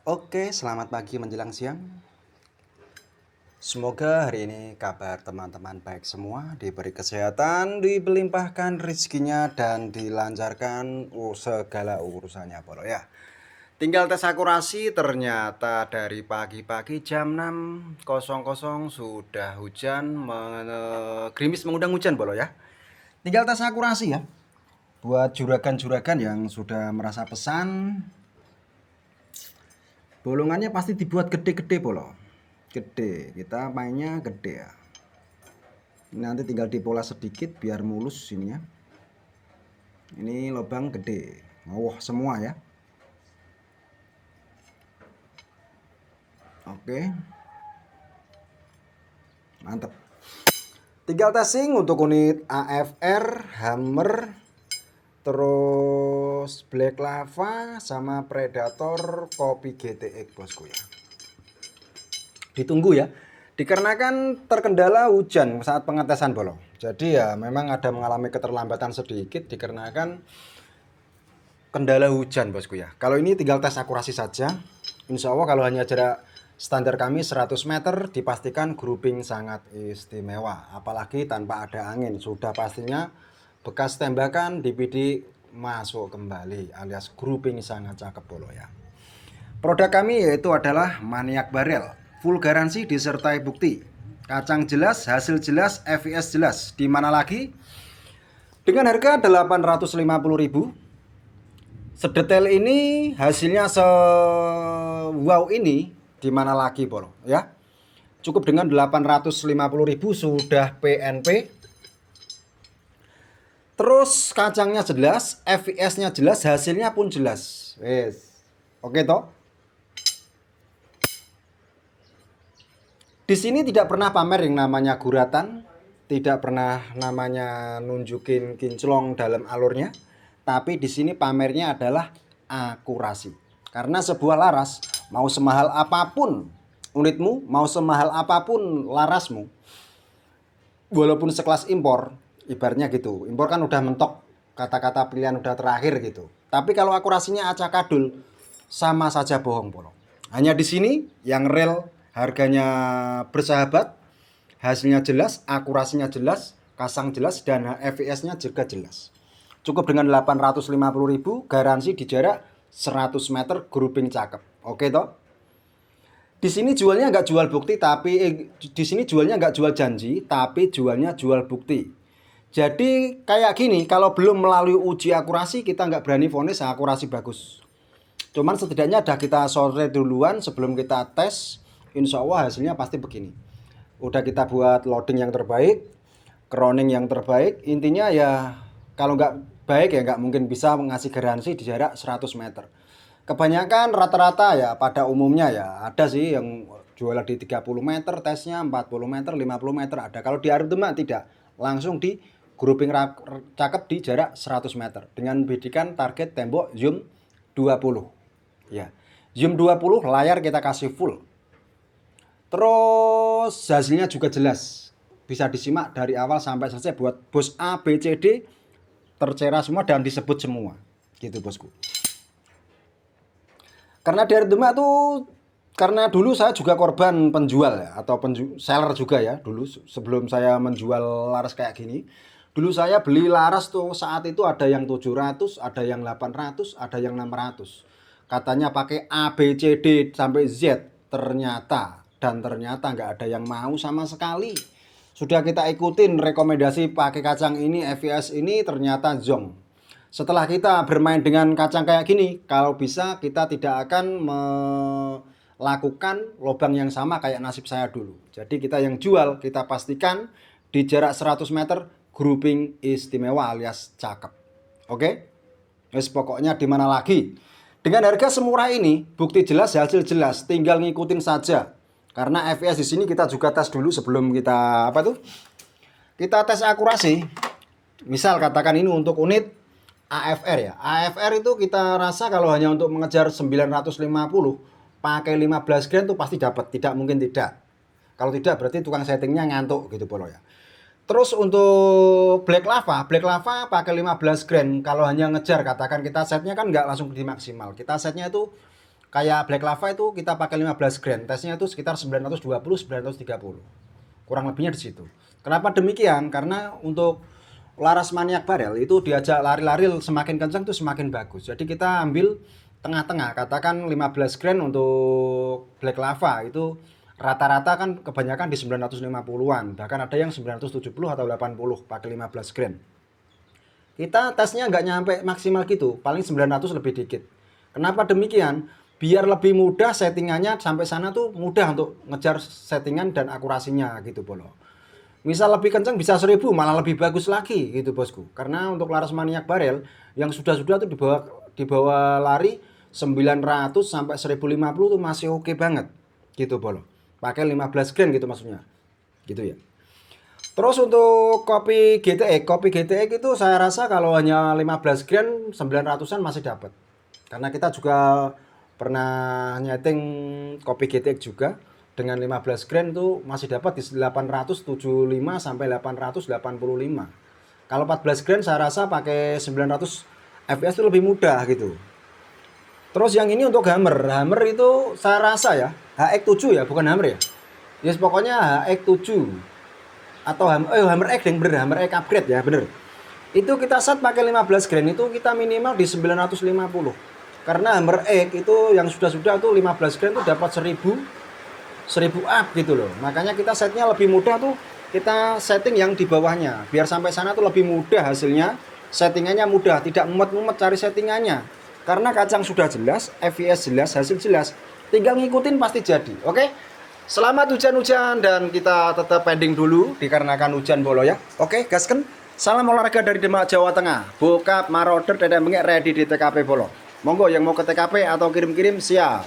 Oke, selamat pagi menjelang siang. Semoga hari ini kabar teman-teman baik semua, diberi kesehatan, dilimpahkan rezekinya, dan dilancarkan segala urusannya, Bro ya. Tinggal tes akurasi, ternyata dari pagi-pagi jam 6.00 sudah hujan, gerimis mengundang hujan, Bro ya. Tinggal tes akurasi ya. Buat juragan-juragan yang sudah merasa pesan, bolongannya pasti dibuat gede-gede, Bro. Gede, kita mainnya gede ya. Ini nanti tinggal dipola sedikit biar mulus sini ya. Ini lubang gede, wah semua ya. Oke, mantap. Tinggal testing untuk unit AFR, Hammer, terus Black Lava sama Predator Kopi GTX bosku ya. Ditunggu ya, dikarenakan terkendala hujan saat pengetesan bolong. Jadi ya memang ada mengalami keterlambatan sedikit dikarenakan kendala hujan bosku ya. Kalau ini tinggal tes akurasi saja. Insya Allah kalau hanya jarak standar kami 100 meter dipastikan grouping sangat istimewa. Apalagi tanpa ada angin, sudah pastinya bekas tembakan DPD masuk kembali alias grouping sangat cakep bolo ya. Produk kami yaitu adalah Maniac Barrel, full garansi disertai bukti. Kacang jelas, hasil jelas, FIS jelas. Di mana lagi? Dengan harga 850.000. Sedetail ini, hasilnya wow ini, di mana lagi bro ya. Cukup dengan 850.000 sudah PNP. Terus kacangnya jelas, FIS-nya jelas, hasilnya pun jelas. Yes. Oke toh? Di sini tidak pernah pamer yang namanya guratan, tidak pernah namanya nunjukin kinclong dalam alurnya, tapi di sini pamernya adalah akurasi. Karena sebuah laras mau semahal apapun unitmu, mau semahal apapun larasmu, walaupun sekelas impor, ibaratnya gitu. Impor kan udah mentok, kata-kata pilihan udah terakhir gitu. Tapi kalau akurasinya acak adul, sama saja bohong bro. Hanya di sini yang real, harganya bersahabat, hasilnya jelas, akurasinya jelas, kasang jelas, dan FIS-nya juga jelas. Cukup dengan 850.000, garansi di jarak 100 meter, grouping cakep. Oke toh? Di sini jualnya nggak jual bukti, tapi di sini jualnya nggak jual janji, tapi jualnya jual bukti. Jadi kayak gini, kalau belum melalui uji akurasi, kita nggak berani vonis akurasi bagus. Cuman setidaknya ada kita sore duluan sebelum kita tes. Insya Allah hasilnya pasti begini. Udah kita buat loading yang terbaik, crowning yang terbaik. Intinya ya kalau nggak baik ya nggak mungkin bisa ngasih garansi di jarak 100 meter. Kebanyakan rata-rata ya pada umumnya ya ada sih yang jual di 30 meter tesnya, 40 meter, 50 meter ada. Kalau di Arutema tidak, langsung di grouping cakep di jarak 100 meter dengan bidikan target tembok zoom 20 ya. Zoom 20 layar kita kasih full. Terus hasilnya juga jelas, bisa disimak dari awal sampai selesai buat bos A, B, C, D tercera semua dan disebut semua gitu bosku. Karena dari Demak tuh, karena dulu saya juga korban penjual ya, atau seller juga ya dulu sebelum saya menjual laras kayak gini. Dulu saya beli laras tuh saat itu ada yang 700, ada yang 800, ada yang 600. Katanya pakai A, B, C, D sampai Z, ternyata nggak ada yang mau sama sekali. Sudah kita ikutin rekomendasi pakai kacang ini, FIS ini, ternyata zong. Setelah kita bermain dengan kacang kayak gini, kalau bisa kita tidak akan melakukan lubang yang sama kayak nasib saya dulu. Jadi kita yang jual, kita pastikan di jarak 100 meter, grouping istimewa alias cakep. Oke? Wes pokoknya di mana lagi? Dengan harga semurah ini, bukti jelas, hasil jelas, tinggal ngikutin saja. Karena FIS di sini kita juga tes dulu sebelum kita kita tes akurasi. Misal katakan ini untuk unit AFR ya. AFR itu kita rasa kalau hanya untuk mengejar 950 pakai 15 grand tuh pasti dapat, tidak mungkin tidak. Kalau tidak berarti tukang settingnya ngantuk gitu bolo ya. Terus untuk Black Lava pakai 15 grand. Kalau hanya ngejar katakan kita setnya kan nggak langsung di maksimal. Kita setnya itu Kayak Black Lava itu kita pakai 15 gram, tesnya itu sekitar 920-930. Kurang lebihnya di situ. Kenapa demikian? Karena untuk laras maniak barel itu diajak lari-lari semakin kencang itu semakin bagus. Jadi kita ambil tengah-tengah, katakan 15 gram untuk Black Lava itu rata-rata kan kebanyakan di 950-an, bahkan ada yang 970 atau 80 pakai 15 gram. Kita tesnya nggak nyampe maksimal gitu, paling 900 lebih dikit. Kenapa demikian? Biar lebih mudah settingannya sampai sana tuh mudah untuk ngejar settingan dan akurasinya gitu bolo. Misal lebih kencang bisa 1000 malah lebih bagus lagi gitu bosku. Karena untuk laras maniak barel yang sudah-sudah tuh dibawa lari 900 sampai 1050 tuh masih oke banget gitu bolo. Pakai 15 gram gitu maksudnya. Gitu ya. Terus untuk kopi GTX itu saya rasa kalau hanya 15 gram 900-an masih dapat. Karena kita juga pernah nyeting kopi GTX juga dengan 15 gram tuh masih dapat di 875 sampai 885. Kalau 14 gram saya rasa pakai 900 fps itu lebih mudah gitu. Terus yang ini untuk Hammer itu saya rasa ya HX7 ya, bukan Hammer ya. Yes, pokoknya HX7 atau Hammer X yang bener, Hammer X upgrade ya bener. Itu kita set pakai 15 gram itu kita minimal di 950. Karena Hammer X itu yang sudah-sudah tuh 15 gram tuh dapat 1000 up gitu loh. Makanya kita setnya lebih mudah tuh kita setting yang di bawahnya. Biar sampai sana tuh lebih mudah hasilnya. Settingannya mudah, tidak mumet-mumet cari settingannya. Karena kacang sudah jelas, FPS jelas, hasil jelas. Tinggal ngikutin pasti jadi. Oke? Selamat hujan-hujan dan kita tetap pending dulu dikarenakan hujan bolo ya. Oke, gasken. Salam olahraga dari Demak, Jawa Tengah. Bokap, maroder, dan mengek ready di TKP bolo. Monggo yang mau ke TKP atau kirim-kirim siap.